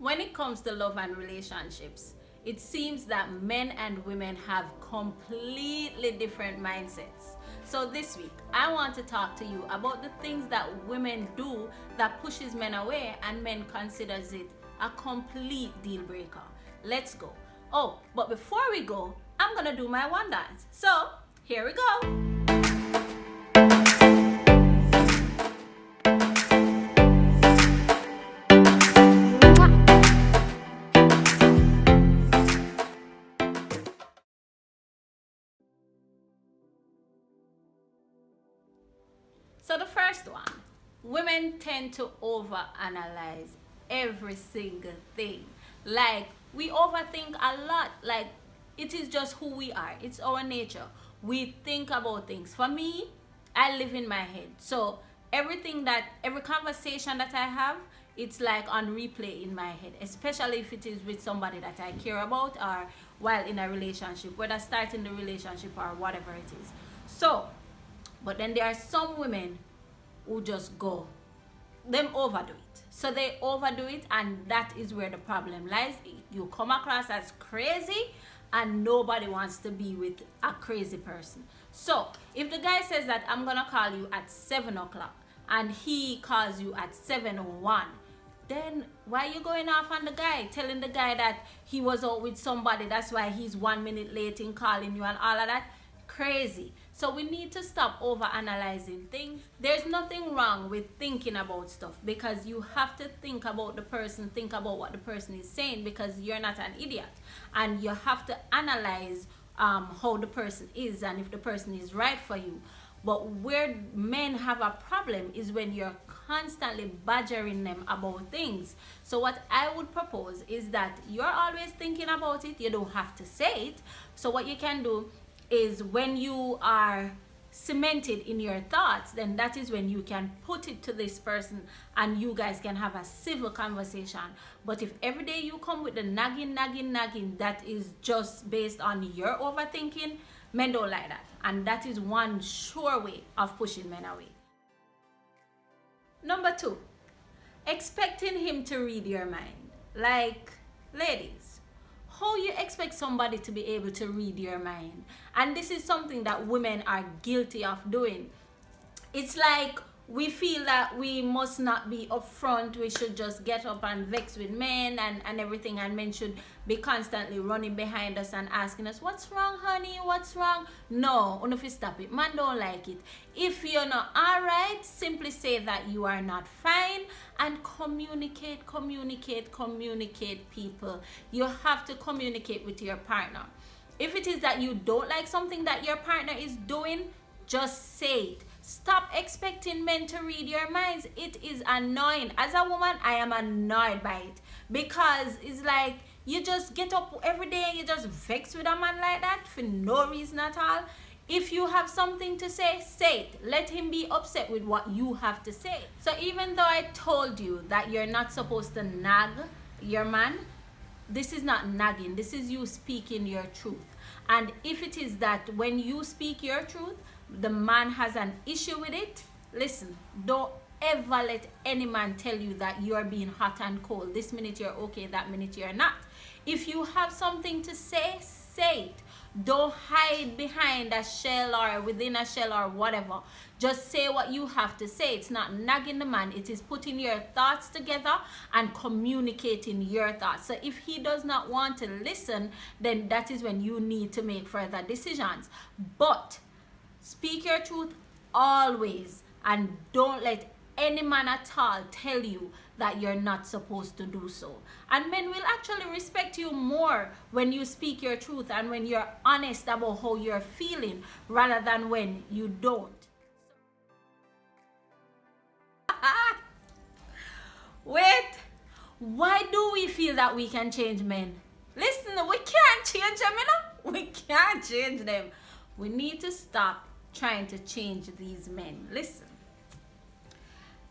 When it comes to love and relationships, it seems that men and women have completely different mindsets. So this week, I want to talk to you about the things that women do that pushes men away and men considers it a complete deal breaker. Let's go. Oh, but before we go, I'm gonna do my one dance. So here we go. So the first one, women tend to overanalyze every single thing. Like, we overthink a lot. Like, it is just who we are. It's our nature. We think about things. For me, I live in my head. So every conversation that I have, it's like on replay in my head, especially if it is with somebody that I care about or while in a relationship, whether starting the relationship or whatever it is. So, but then there are some women who just overdo it. So they overdo it, and that is where the problem lies. You come across as crazy, and nobody wants to be with a crazy person. So if the guy says that I'm gonna call you at 7 o'clock and he calls you at 7:01, then why are you going off on the guy, telling the guy that he was out with somebody, that's why he's 1 minute late in calling you and all of that? Crazy. So we need to stop over analyzing things. There's nothing wrong with thinking about stuff, because you have to think about the person, think about what the person is saying, because you're not an idiot, and you have to analyze how the person is and if the person is right for you. But where men have a problem is when you're constantly badgering them about things. So what I would propose is that you're always thinking about it. You don't have to say it. So what you can do is, when you are cemented in your thoughts, then that is when you can put it to this person and you guys can have a civil conversation. But if every day you come with the nagging, that is just based on your overthinking, men don't like that. And that is one sure way of pushing men away. Number 2, expecting him to read your mind. Like, ladies, how you expect somebody to be able to read your mind? And this is something that women are guilty of doing. It's like we feel that we must not be upfront. We should just get up and vex with men and everything, and men should be constantly running behind us and asking us, what's wrong, honey, what's wrong? No, if you stop it, man don't like it. If you're not alright, simply say that you are not fine and communicate, people. You have to communicate with your partner. If it is that you don't like something that your partner is doing, just say it. Stop expecting men to read your minds. It is annoying. As a woman, I am annoyed by it, because it's like you just get up every day and you just vex with a man like that for no reason at all. If you have something to say, say it. Let him be upset with what you have to say. So even though I told you that you're not supposed to nag your man, this is not nagging. This is you speaking your truth. And if it is that when you speak your truth, the man has an issue with it, listen, don't ever let any man tell you that you're being hot and cold. This minute you're okay, that minute you're not. If you have something to say, say it. Don't hide behind a shell or within a shell or whatever. Just say what you have to say. It's not nagging the man. It is putting your thoughts together and communicating your thoughts. So if he does not want to listen, then that is when you need to make further decisions. But speak your truth always, and don't let any man at all tell you that you're not supposed to do so. And men will actually respect you more when you speak your truth and when you're honest about how you're feeling, rather than when you don't. Wait, why do we feel that we can change men? Listen, we can't change them, We can't change them. We need to stop trying to change these men. Listen,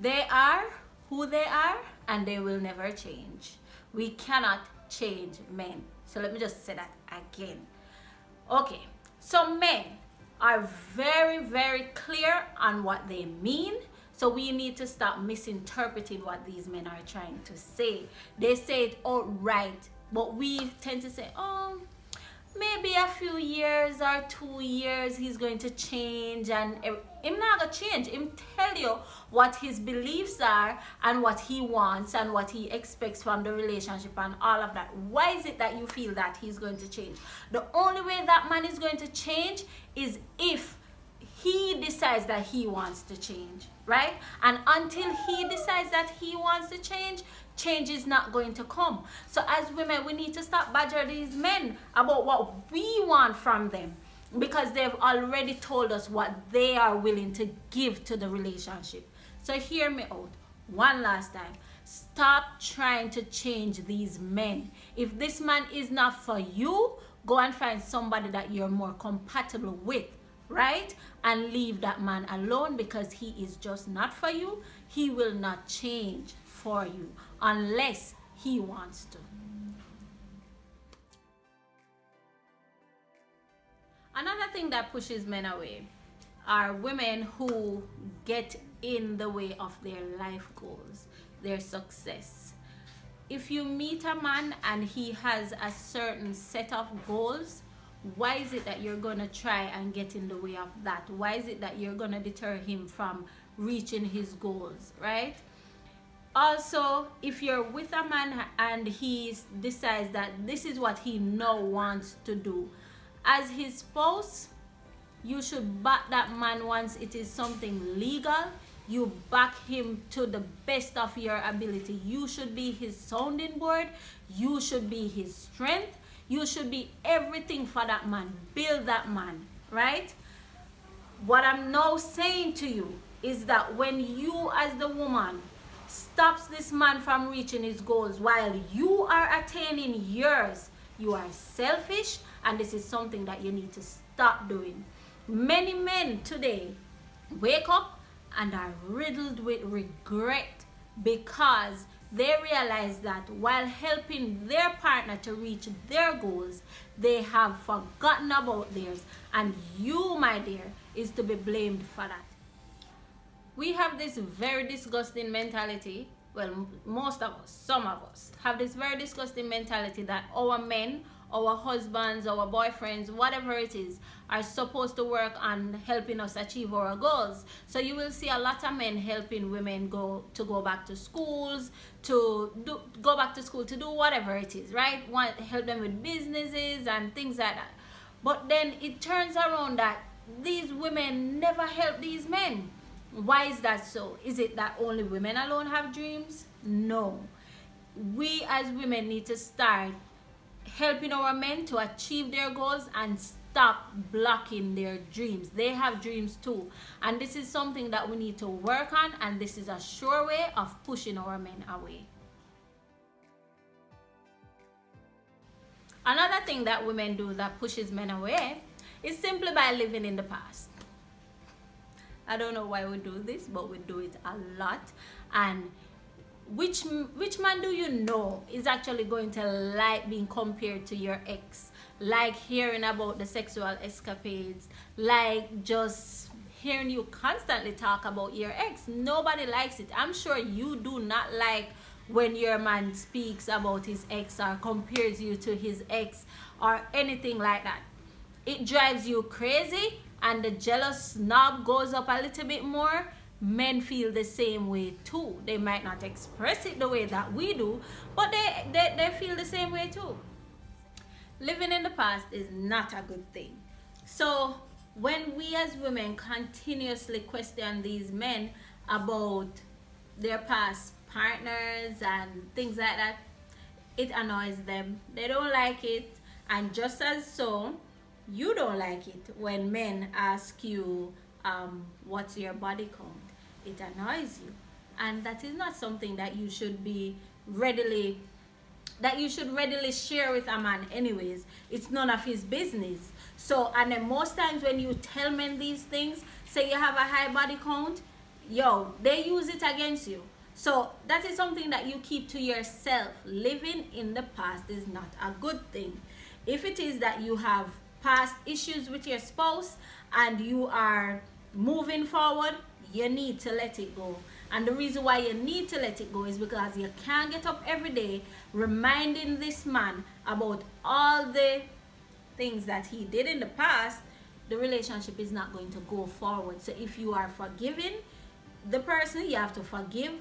they are who they are, and they will never change. We cannot change men. So let me just say that again. Okay, so men are very, very clear on what they mean. So we need to stop misinterpreting what these men are trying to say. They say it outright, but we tend to say, oh, maybe a few years or 2 years he's going to change, and him not gonna change. Him tell you what his beliefs are and what he wants and what he expects from the relationship and all of that. Why is it that you feel that he's going to change? The only way that man is going to change is if he decides that he wants to change, right? And until he decides that he wants to change, change is not going to come. So as women, we need to stop badgering these men about what we want from them, because they've already told us what they are willing to give to the relationship. So hear me out one last time. Stop trying to change these men. If this man is not for you, go and find somebody that you're more compatible with, right? And leave that man alone, because he is just not for you. He will not change for you unless he wants to. Another thing that pushes men away are women who get in the way of their life goals, their success. If you meet a man and he has a certain set of goals, why is it that you're going to try and get in the way of that? Why is it that you're going to deter him from reaching his goals, right? Also, if you're with a man and he decides that this is what he now wants to do, as his spouse, you should back that man. Once it is something legal, you back him to the best of your ability. You should be his sounding board. You should be his strength. You should be everything for that man. Build that man, right? What I'm now saying to you is that when you as the woman stops this man from reaching his goals while you are attaining yours, you are selfish, and this is something that you need to stop doing. Many men today wake up and are riddled with regret because they realize that while helping their partner to reach their goals, they have forgotten about theirs, and you, my dear, is to be blamed for that. We have this very disgusting mentality. Well, most of us, some of us, have this very disgusting mentality that our men, our husbands, our boyfriends, whatever it is, are supposed to work on helping us achieve our goals. So you will see a lot of men helping women go back to schools, to do whatever it is, right? Help them with businesses and things like that. But then it turns around that these women never help these men. Why is that so? Is it that only women alone have dreams? No. We as women need to start helping our men to achieve their goals and stop blocking their dreams. They have dreams too, and this is something that we need to work on, and this is a sure way of pushing our men away. Another thing that women do that pushes men away is simply by living in the past. I don't know why we do this, but we do it a lot. And which man do you know is actually going to like being compared to your ex, like hearing about the sexual escapades, like just hearing you constantly talk about your ex? Nobody likes it. I'm sure you do not like when your man speaks about his ex or compares you to his ex or anything like that. It drives you crazy, and the jealous knob goes up a little bit more. Men feel the same way too. They might not express it the way that we do, but they feel the same way too. Living in the past is not a good thing. So when we as women continuously question these men about their past partners and things like that, it annoys them. They don't like it. And just as so, you don't like it when men ask you, what's your body count? It annoys you, and that is not something that you should readily share with a man anyways. It's none of his business. So, and then most times when you tell men these things, say you have a high body count, they use it against you. So that is something that you keep to yourself. Living in the past is not a good thing. If it is that you have past issues with your spouse and you are moving forward, you need to let it go. And the reason why you need to let it go is because you can't get up every day reminding this man about all the things that he did in the past. The relationship is not going to go forward. So if you are forgiving the person, you have to forgive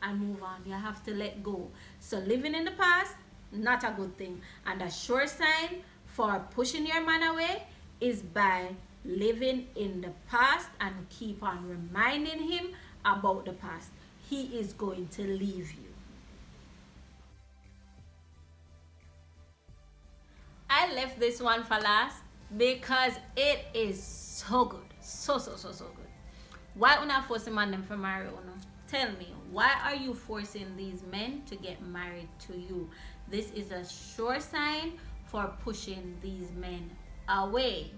and move on. You have to let go. So living in the past, not a good thing. And a sure sign for pushing your man away is by living in the past and keep on reminding him about the past. He is going to leave you. I left this one for last because it is so good. So good. Why una force a man them for marry una? Tell me, why are you forcing these men to get married to you? This is a sure sign for pushing these men away.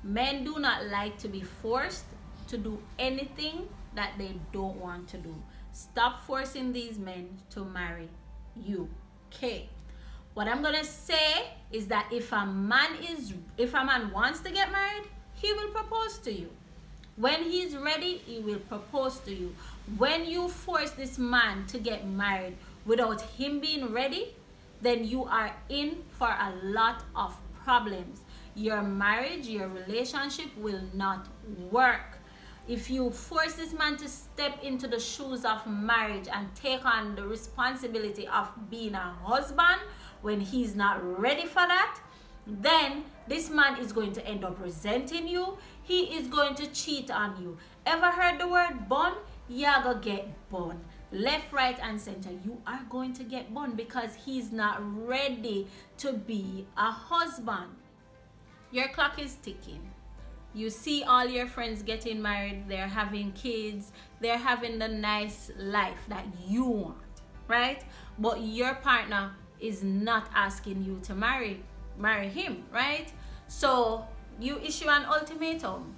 Men do not like to be forced to do anything that they don't want to do. Stop forcing these men to marry you. Okay. What I'm gonna say is that if a man wants to get married, he will propose to you. When he's ready, he will propose to you. When you force this man to get married without him being ready, then you are in for a lot of problems. Your marriage, your relationship will not work. If you force this man to step into the shoes of marriage and take on the responsibility of being a husband when he's not ready for that, then this man is going to end up resenting you. He is going to cheat on you. Ever heard the word bun? You're gonna get bun. Left, right, and center. You are going to get bun because he's not ready to be a husband. Your clock is ticking. You see all your friends getting married, they're having kids, they're having the nice life that you want, right? But your partner is not asking you to marry him, right? So you issue an ultimatum.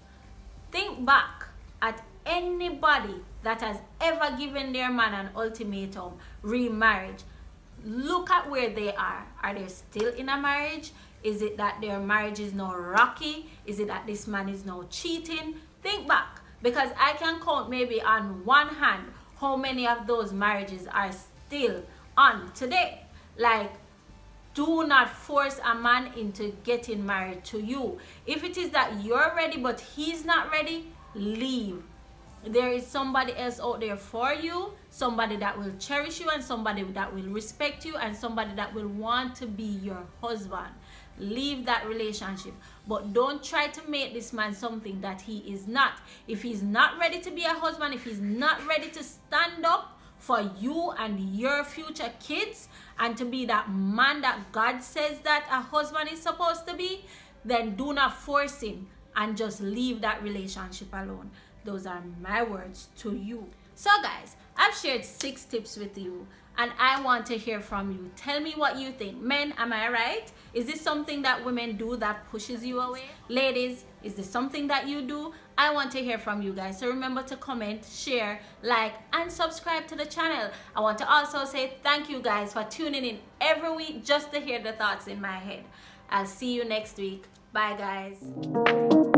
Think back at anybody that has ever given their man an ultimatum, remarriage. Look at where they are. Are they still in a marriage? Is it that their marriage is now rocky? Is it that this man is now cheating? Think back, because I can count maybe on one hand how many of those marriages are still on today. Like, do not force a man into getting married to you. If it is that you're ready but he's not ready, leave. There is somebody else out there for you, somebody that will cherish you and somebody that will respect you and somebody that will want to be your husband. Leave that relationship, but don't try to make this man something that he is not. If he's not ready to be a husband, if he's not ready to stand up for you and your future kids and to be that man that God says that a husband is supposed to be, then do not force him and just leave that relationship alone. Those are my words to you. So guys, I've shared 6 tips with you and I want to hear from you. Tell me what you think. Men, am I right? Is this something that women do that pushes you away? Ladies, is this something that you do? I want to hear from you guys. So remember to comment, share, like, and subscribe to the channel. I want to also say thank you guys for tuning in every week just to hear the thoughts in my head. I'll see you next week. Bye guys.